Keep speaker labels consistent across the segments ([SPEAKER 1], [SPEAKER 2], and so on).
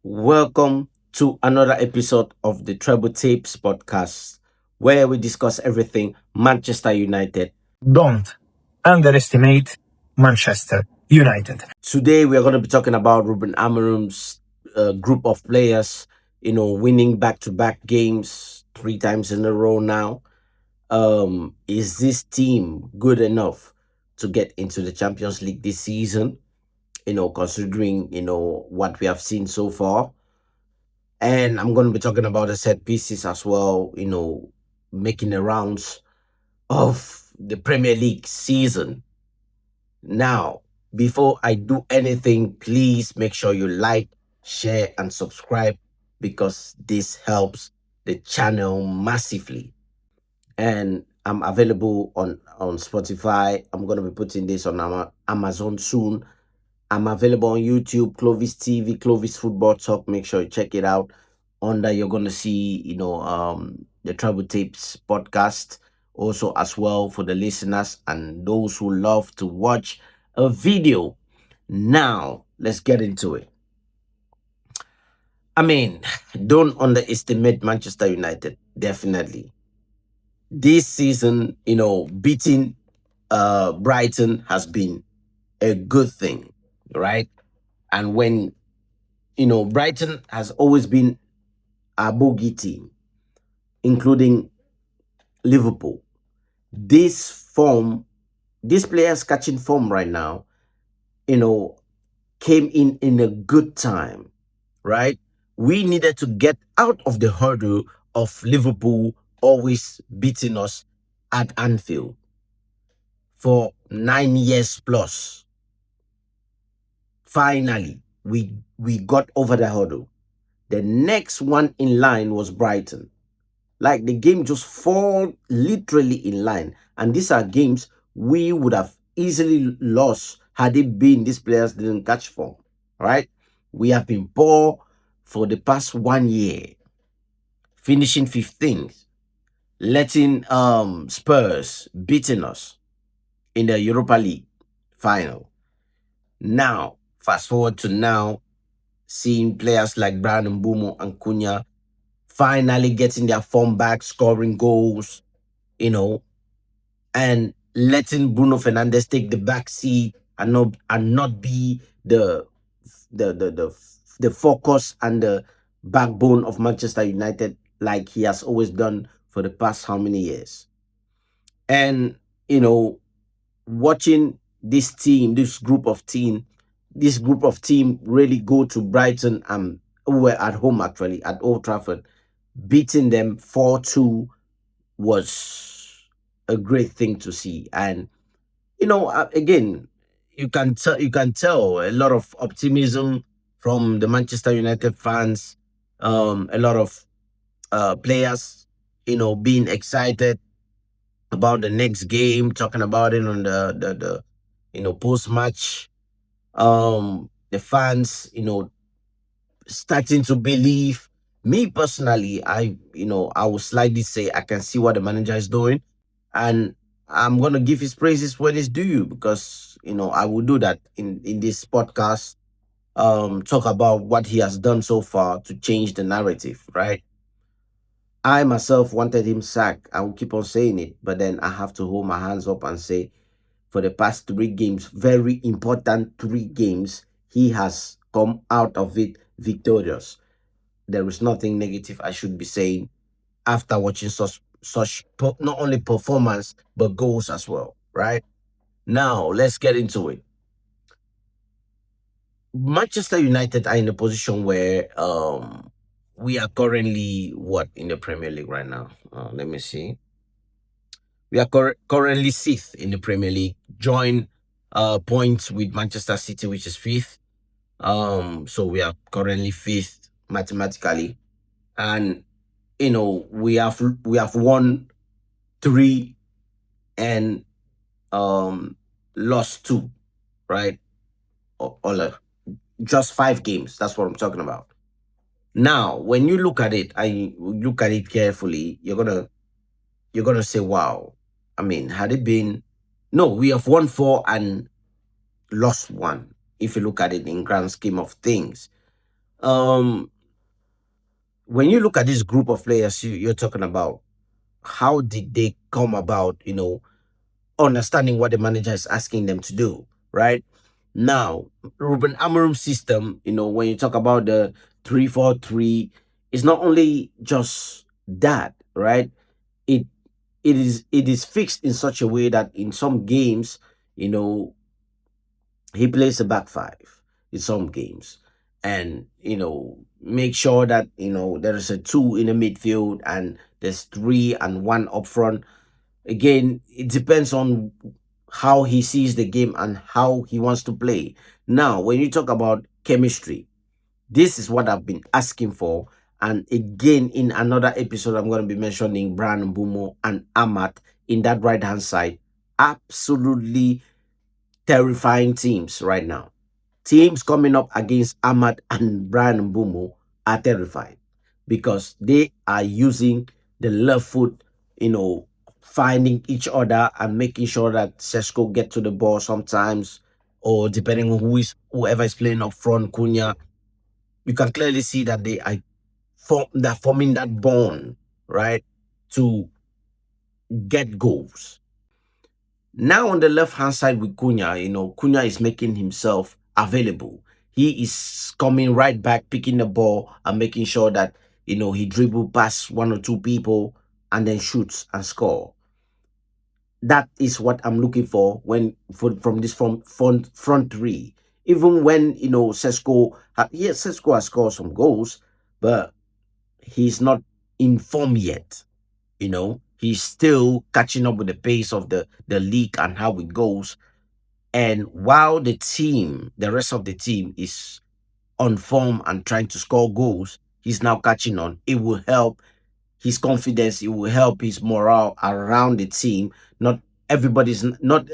[SPEAKER 1] Welcome to another episode of the Treble Tapes podcast, where we discuss everything Manchester United.
[SPEAKER 2] Don't underestimate Manchester United.
[SPEAKER 1] Today, we are going to be talking about Rúben Amorim's group of players, winning back to back games 3 times in a row now. Is this team good enough to get into the Champions League this season? Considering, what we have seen so far. And I'm going to be talking about the set pieces as well, making the rounds of the Premier League season. Now, before I do anything, please make sure you like, share, and subscribe because this helps the channel massively. And I'm available on Spotify. I'm going to be putting this on Amazon soon. I'm available on YouTube, Clovis TV, Clovis Football Talk. Make sure you check it out. Under you're gonna see, the Travel Tapes podcast. Also, as well for the listeners and those who love to watch a video. Now, let's get into it. I mean, don't underestimate Manchester United. Definitely, this season, beating Brighton has been a good thing, right? And when Brighton has always been a bogey team, including Liverpool. This form, these players catching form right now, you know, came in a good time, right? We needed to get out of the hurdle of Liverpool always beating us at Anfield for 9 years plus. Finally, we got over the hurdle. The next one in line was Brighton. Like the game just fall literally in line. And these are games we would have easily lost had it been these players didn't catch form. Right? We have been poor for the past 1 year, finishing 15th, letting Spurs beating us in the Europa League final. Now, fast forward to now, seeing players like Brandon Mbumo and Cunha finally getting their form back, scoring goals, and letting Bruno Fernandes take the back seat and not be the focus and the backbone of Manchester United like he has always done for the past how many years. And watching this group of team really go to Brighton and were at home actually at Old Trafford, beating them 4-2 was a great thing to see. And again, you can tell a lot of optimism from the Manchester United fans, a lot of players, being excited about the next game, talking about it on the post match. The fans, starting to believe. Me personally, I will slightly say I can see what the manager is doing, and I'm gonna give his praises when it's due because I will do that in this podcast. Talk about what he has done so far to change the narrative, right? I myself wanted him sacked. I will keep on saying it, but then I have to hold my hands up and say, for the past 3 games, very important 3 games, he has come out of it victorious. There is nothing negative I should be saying after watching not only performance but goals as well, right? Now let's get into it. Manchester United are in a position where we are currently what in the Premier League right now. Let me see. We are currently 6th in the Premier League, join points with Manchester City, which is 5th. So we are currently 5th mathematically, and we have won 3 and lost 2, right? Just 5 games. That's what I'm talking about. Now, when you look at it, I look at it carefully. You're gonna say, "Wow." I mean, had it been no, we have won 4 and lost 1. If you look at it in grand scheme of things, Um, when you look at this group of players you're talking about, how did they come about? Understanding what the manager is asking them to do, right? Now, Ruben Amorim's system, when you talk about the 3-4-3, it's not only just that, right? It it is fixed in such a way that in some games, you know, he plays a back five in some games, and make sure that there is a two in the midfield and there's three and one up front. Again, it depends on how he sees the game and how he wants to play. Now, when you talk about chemistry, this is what I've been asking for. And again, in another episode, I'm going to be mentioning Brian Mbumo and Amat in that right hand side. Absolutely terrifying teams right now. Teams coming up against Ahmad and Brian Mbumo are terrified because they are using the left foot, finding each other and making sure that Sesko get to the ball sometimes, or depending on whoever is playing up front, Cunha. You can clearly see that they're forming that bond, right, to get goals. Now on the left hand side with Cunha, Cunha is making himself available. He is coming right back, picking the ball and making sure that he dribble past one or two people and then shoots and score. That is what I'm looking for from this front three. Even when Sesko, yes, Sesko has scored some goals, but he's not in form yet. He's still catching up with the pace of the league and how it goes. And while the rest of the team is on form and trying to score goals, he's now catching on. It will help his confidence. It will help his morale around the team. Not everybody's not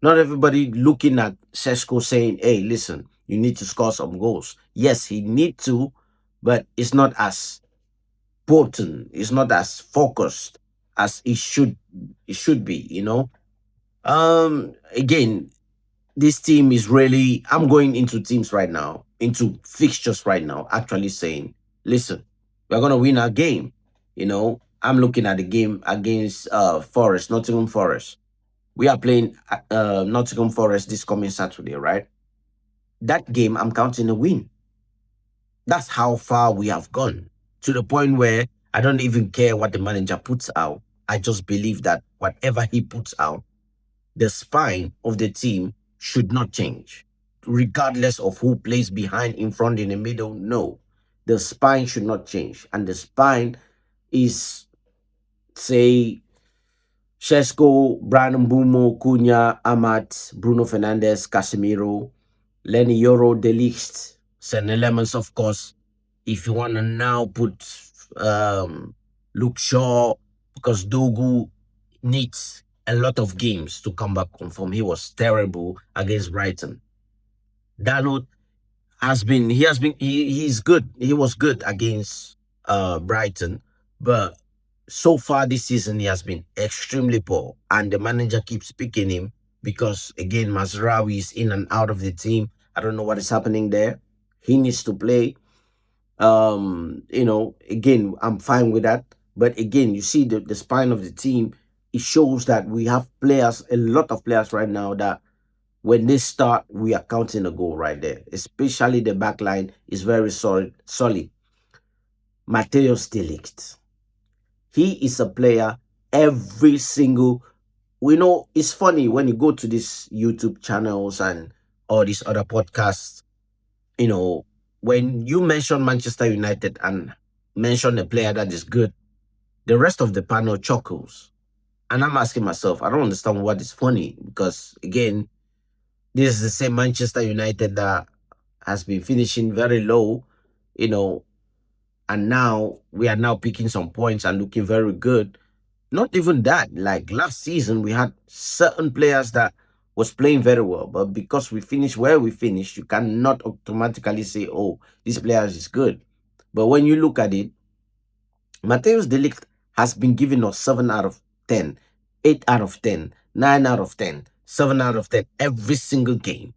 [SPEAKER 1] everybody looking at Sesko saying, "Hey, listen, you need to score some goals." Yes, he need to, but it's not as potent. It's not as focused as it should be. Again, this team is really, I'm going into teams right now, into fixtures right now, actually saying, listen, we're gonna win our game. I'm looking at the game against Forest, Nottingham Forest. We are playing Nottingham Forest this coming Saturday, right? That game, I'm counting a win. That's how far we have gone, to the point where I don't even care what the manager puts out. I just believe that whatever he puts out, the spine of the team should not change, regardless of who plays behind, in front, in the middle. No, the spine should not change. And the spine is, say, Shesko, Brandon Bumo, Cunha, Amat, Bruno Fernandes, Casemiro, Lenny Yoro, Delicht, St. Elements, of course. If you want to now put Luke Shaw, because Dogu needs a lot of games to come back on form. He was terrible against Brighton. Dalot he's good. He was good against Brighton, but so far this season he has been extremely poor, and the manager keeps picking him because again Mazraoui is in and out of the team. I don't know what is happening there. He needs to play. Again, I'm fine with that. But again, you see the spine of the team, it shows that we have players, a lot of players right now that when they start, we are counting a goal right there. Especially the back line is very solid. Mateus Delict. He is a player every single, it's funny when you go to these YouTube channels and all these other podcasts, you know, when you mention Manchester United and mention a player that is good, the rest of the panel chuckles. And I'm asking myself, I don't understand what is funny because, again, this is the same Manchester United that has been finishing very low, you know, and now we are now picking some points and looking very good. Not even that, like last season, we had certain players that was playing very well, but because we finished where we finished, you cannot automatically say, oh, this player is good. But when you look at it, Mateus Delict has been giving us 7 out of 10, 8 out of 10, 9 out of 10, 7 out of 10 every single game.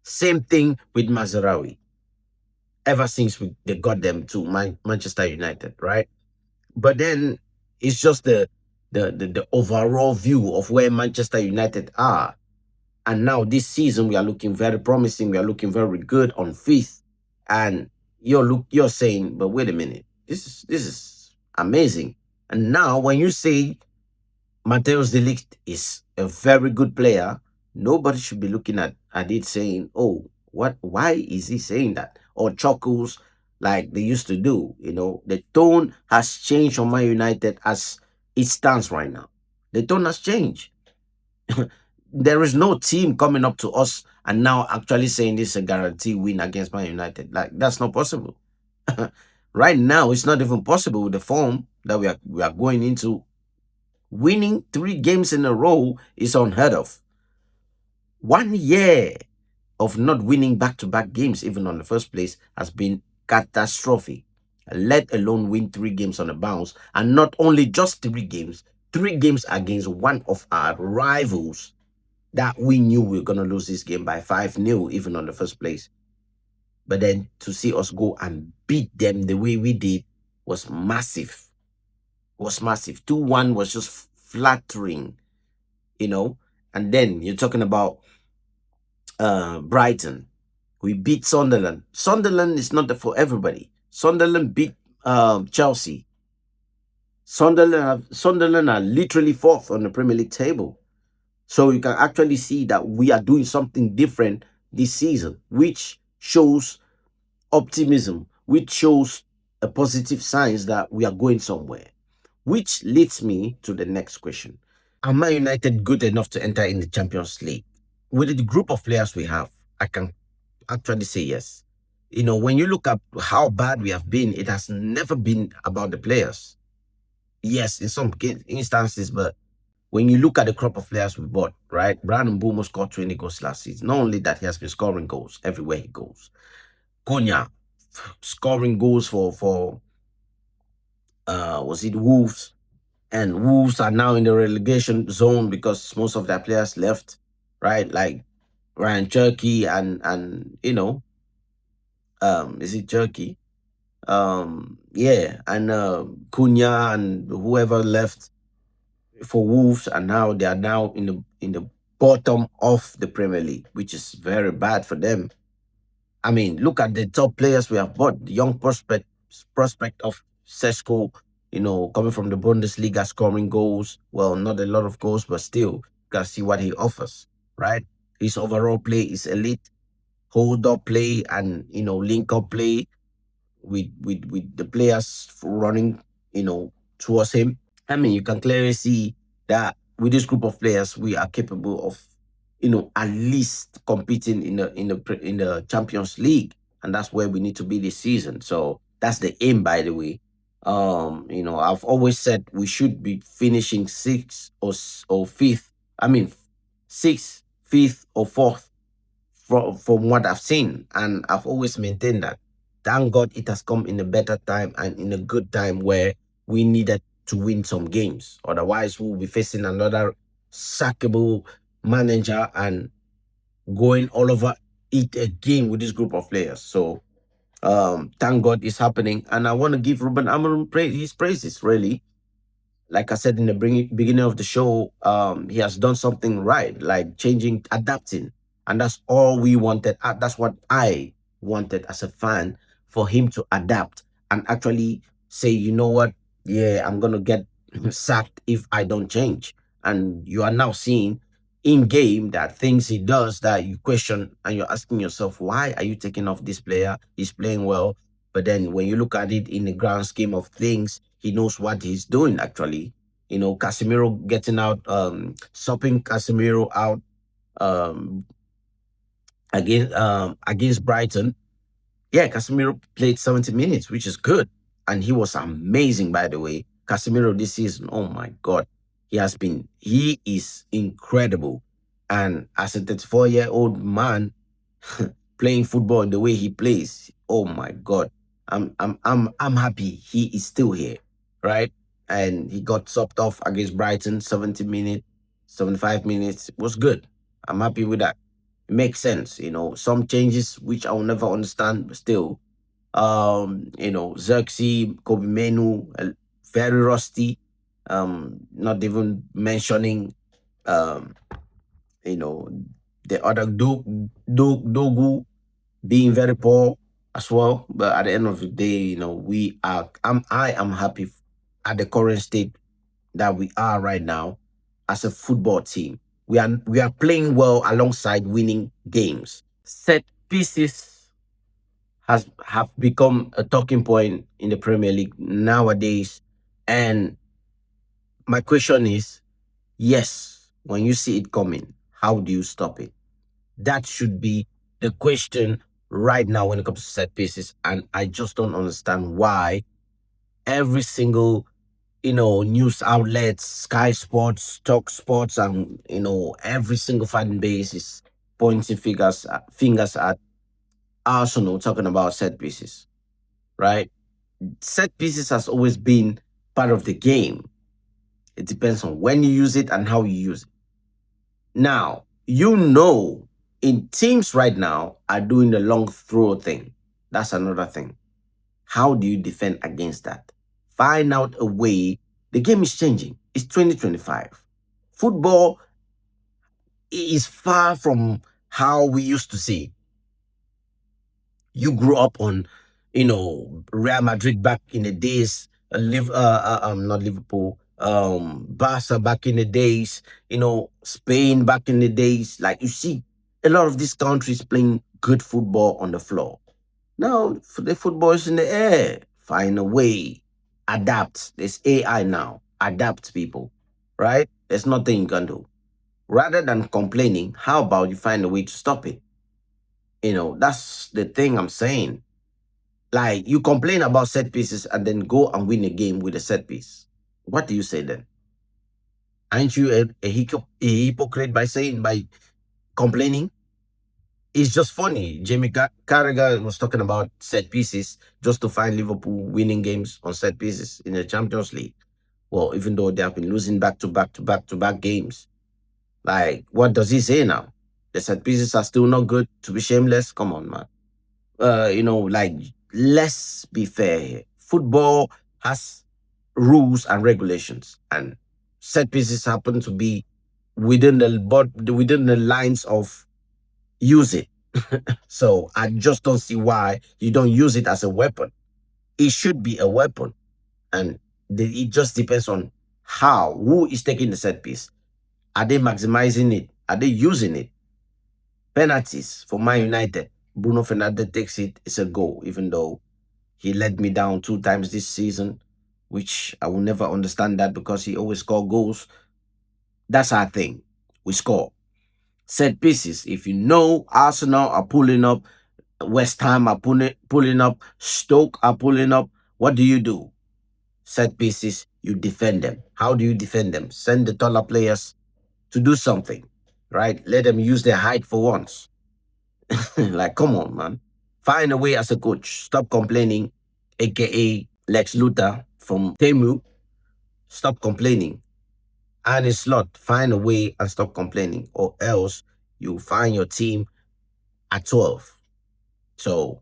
[SPEAKER 1] Same thing with Mazarawi. ever since they got them to Manchester United, right? But then it's just the overall view of where Manchester United are. And now this season we are looking very promising. We are looking very good on fifth. And you're saying, but wait a minute, this is amazing. And now when you say Mateus de Ligt is a very good player, nobody should be looking at it saying, oh, why is he saying that? Or chuckles like they used to do. The tone has changed on Man United as it stands right now. The tone has changed. There is no team coming up to us and now actually saying this is a guarantee win against Man United. Like, that's not possible. Right now, it's not even possible with the form that we are going into. Winning 3 games in a row is unheard of. 1 year of not winning back-to-back games, even on the first place, has been catastrophic. Let alone win 3 games on a bounce, and not only just 3 games, 3 games against one of our rivals that we knew we were gonna lose this game by 5-0, even on the first place. But then to see us go and beat them the way we did was massive. Was massive. 2-1 was just flattering, And then you're talking about Brighton. We beat Sunderland. Sunderland is not for everybody. Sunderland beat Chelsea. Sunderland are literally fourth on the Premier League table. So you can actually see that we are doing something different this season, which shows optimism, which shows a positive signs that we are going somewhere. Which leads me to the next question. Are Man United good enough to enter in the Champions League? With the group of players we have, I can actually say yes. When you look at how bad we have been, it has never been about the players. Yes, in some instances, but when you look at the crop of players we bought, right? Brandon Bomo scored 20 goals last season. Not only that, he has been scoring goals everywhere he goes. Cunha scoring goals for was it Wolves? And Wolves are now in the relegation zone because most of their players left, right? Like Ryan Cherky and is it Cherky? Yeah, and Cunha and whoever left for Wolves, and now they are now in the bottom of the Premier League, which is very bad for them. I mean, look at the top players we have bought. The young prospect of Sesko, coming from the Bundesliga, scoring goals. Well, not a lot of goals, but still, you can see what he offers, right? His overall play is elite. Hold up play and link up play with the players running, towards him. I mean, you can clearly see that with this group of players, we are capable of, at least competing in the Champions League, and that's where we need to be this season. So that's the aim, by the way. I've always said we should be finishing sixth or fifth. I mean, sixth, fifth, or fourth from what I've seen, and I've always maintained that. Thank God it has come in a better time and in a good time where we needed to win some games. Otherwise, we'll be facing another sackable manager and going all over it again with this group of players. So thank God it's happening. And I want to give Rúben Amorim his praises, really. Like I said in the beginning of the show, he has done something right, like changing, adapting. And that's all we wanted. That's what I wanted as a fan, for him to adapt and actually say, you know what? Yeah, I'm going to get sacked if I don't change. And you are now seeing in game that things he does that you question and you're asking yourself, why are you taking off this player? He's playing well. But then when you look at it in the grand scheme of things, he knows what he's doing actually. Casemiro getting out, stopping Casemiro out um, against Brighton. Yeah, Casemiro played 70 minutes, which is good. And he was amazing, by the way. Casemiro this season, oh my God. He is incredible. And as a 34-year-old man playing football in the way he plays, oh my God. I'm happy he is still here, right? And he got subbed off against Brighton, 70 minutes, 75 minutes. It was good. I'm happy with that. It makes sense, some changes which I'll never understand, but still, Xerxes, Kobe Menu, very rusty. Not even mentioning, um, you know, the other Dogu being very poor as well. But at the end of the day, I am happy at the current state that we are right now as a football team. We are playing well alongside winning games. Set pieces has have become a talking point in the Premier League nowadays. And my question is, yes, when you see it coming, how do you stop it? That should be the question right now when it comes to set pieces. And I just don't understand why every single news outlets, Sky Sports, Talk Sports, and every single fan base is pointing fingers at Arsenal talking about set pieces, right? Set pieces has always been part of the game. It depends on when you use it and how you use it. Now, in teams right now are doing the long throw thing. That's another thing. How do you defend against that? Find out a way. The game is changing. It's 2025. Football is far from how we used to see. You grew up on, Real Madrid back in the days, not Liverpool, Barca back in the days, Spain back in the days. Like you see, a lot of these countries playing good football on the floor. Now, the football is in the air. Find a way. Adapt. There's AI now. Adapt, people. Right? There's nothing you can do. Rather than complaining, how about you find a way to stop it? That's the thing I'm saying. Like, you complain about set pieces and then go and win a game with a set piece. What do you say then? Aren't you a hypocrite by complaining? It's just funny. Jamie Carragher was talking about set pieces just to find Liverpool winning games on set pieces in the Champions League. Well, even though they have been losing back to back to back to back games, like, what does he say now? The set pieces are still not good, to be shameless. Come on, man. Like, let's be fair here. Football has rules and regulations, and set pieces happen to be within the lines of use it. So I just don't see why you don't use it as a weapon. It should be a weapon, and it just depends on who is taking the set piece. Are they maximizing it? Are they using it? Penalties for Man United. Bruno Fernandes takes it. It's a goal, even though he let me down 2 times this season, which I will never understand that because he always score goals. That's our thing. We score. Set pieces. If you know Arsenal are pulling up, West Ham are pulling up, Stoke are pulling up, what do you do? Set pieces, you defend them. How do you defend them? Send the taller players to do something, right? Let them use their height for once. Like, come on, man. Find a way as a coach. Stop complaining, aka Lex Luthor from Temu. Stop complaining. And it's Slot, find a way and stop complaining, or else you find your team at 12. So,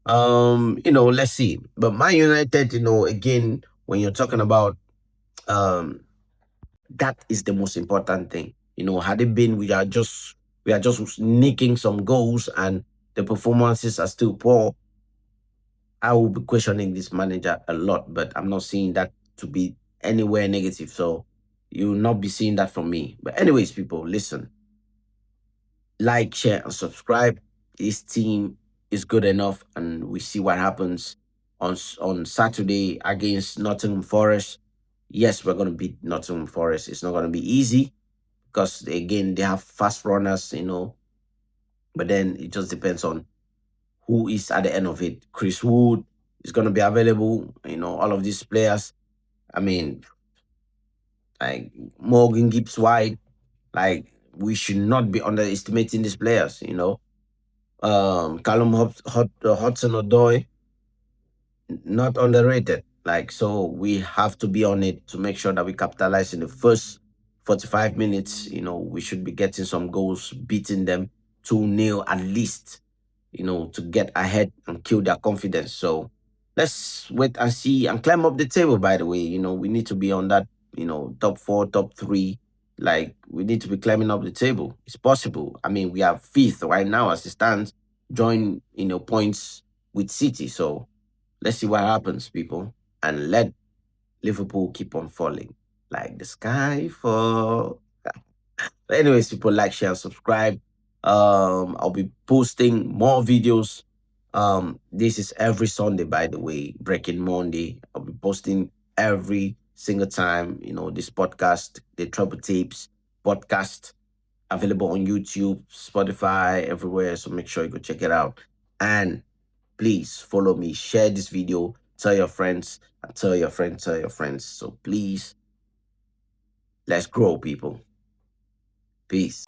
[SPEAKER 1] let's see. But Man United, again, when you're talking about um that is the most important thing. Had it been we are just nicking some goals and the performances are still poor, I will be questioning this manager a lot, but I'm not seeing that to be anywhere negative. So you will not be seeing that from me. But anyways, people, listen, like, share, and subscribe. This team is good enough, and we see what happens on Saturday against Nottingham Forest. Yes, we're gonna beat Nottingham Forest. It's not gonna be easy because again they have fast runners, but then it just depends on who is at the end of it. Chris Wood is going to be available. All of these players. I mean, like Morgan Gibbs White. Like, we should not be underestimating these players. Callum Hudson Odoi, not underrated. Like, so we have to be on it to make sure that we capitalize in the first 45 minutes. We should be getting some goals, beating them 2-0 at least. to get ahead and kill their confidence. So let's wait and see and climb up the table. By the way, we need to be on that, top four, top three. Like we need to be climbing up the table. It's possible. I mean, we are fifth right now as it stands, join points with City. So let's see what happens, people, and let Liverpool keep on falling like the sky fall. But anyways, people, like, share, and subscribe. I'll be posting more videos. This is every Sunday, by the way, Breaking Monday. I'll be posting every single time. This podcast, the Trouble Tapes podcast, available on YouTube, Spotify, everywhere. So make sure you go check it out. And please follow me, share this video, tell your friends, and tell your friends, tell your friends. So please, let's grow, people. Peace.